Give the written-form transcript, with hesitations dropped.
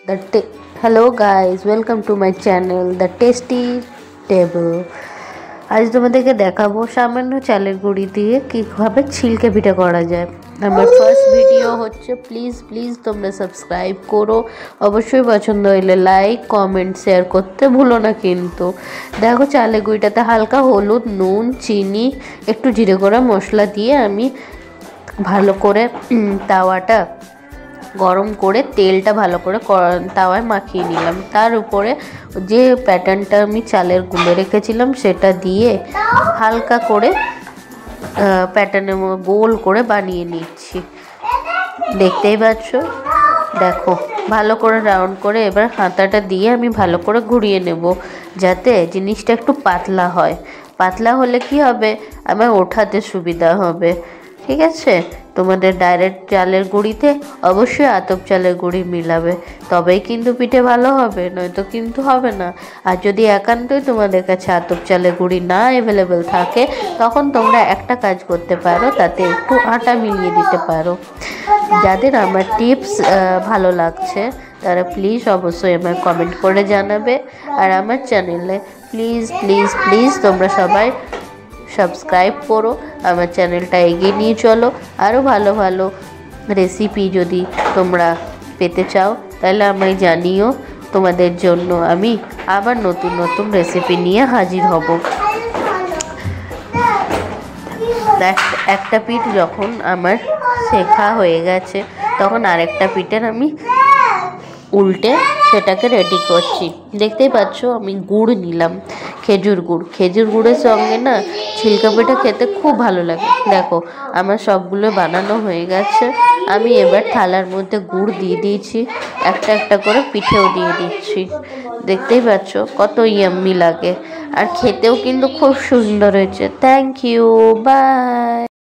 Hello guys, welcome to my channel The Tasty Table। আজ তোমাদেরকে দেখাবো সামান্য চালের গুঁড়ি দিয়ে কীভাবে ছিলকে পিঠে করা যায়। আমার ফার্স্ট ভিডিও হচ্ছে, প্লিজ তোমরা সাবস্ক্রাইব করো, অবশ্যই পছন্দ হইলে লাইক কমেন্ট শেয়ার করতে ভুলো না। কিন্তু দেখো, চালের গুঁড়িটাতে হালকা হলুদ, নুন, চিনি, একটু জিরে গুঁড়া মশলা দিয়ে আমি ভালো করে তাওয়াটা গরম করে তেলটা ভালো করে তাওয়ায় মাখিয়ে নিলাম। তার উপরে যে প্যাটার্নটা আমি চালের গুলে রেখেছিলাম সেটা দিয়ে হালকা করে প্যাটার্নের গোল করে বানিয়ে নিচ্ছি। দেখতেই পাচ্ছ, দেখো ভালো করে রাউন্ড করে এবার হাতাটা দিয়ে আমি ভালো করে ঘুরিয়ে নেব, যাতে জিনিসটা একটু পাতলা হয়। পাতলা হলে কি হবে, আমার ওঠাতে সুবিধা হবে। ঠিক আছে, তোমাদের ডাইরেক্ট চালের গুঁড়িতে অবশ্যই আতপ চালের গুঁড়ি মিলাবে, তবেই কিন্তু পিঠে ভালো হবে, নয়তো কিন্তু হবে না। আর যদি একান্তই তোমাদের কাছে আতপ চালের গুঁড়ি না অ্যাভেলেবেল থাকে, তখন তোমরা একটা কাজ করতে পারো, তাতে একটু আটা মিলিয়ে দিতে পারো। যাদের আমার টিপস ভালো লাগছে তারা প্লিজ অবশ্যই আমার কমেন্ট করে জানাবে। আর আমার চ্যানেলে প্লিজ তোমরা সবাই সাবস্ক্রাইব করো, আমার চ্যানেলটা এগিয়ে নিয়ে চলো। আরও ভালো ভালো রেসিপি যদি তোমরা পেতে চাও তাহলে আমায় জানিও, তোমাদের জন্য আমি আবার নতুন রেসিপি নিয়ে হাজির হব। একটা পিঠ যখন আমার শেখা হয়ে গেছে, তখন আরেকটা পিঠের আমি উল্টে সেটাকে রেডি করছি। দেখতেই পাচ্ছ, আমি গুড় নিলাম, খেজুর গুড়ের সঙ্গে না ছিলকা পিঠা খেতে খুব ভালো লাগে। দেখো, আমার সবগুলো বানানো হয়ে গেছে। আমি এবার থালার মধ্যে গুড় দিয়ে দিয়েছি, একটা করে পিঠেও দিয়ে দিচ্ছি। দেখতেই পাচ্ছ কত ইয়াম্মি লাগে, আর খেতেও কিন্তু খুব সুন্দর হয়েছে। Thank you, by.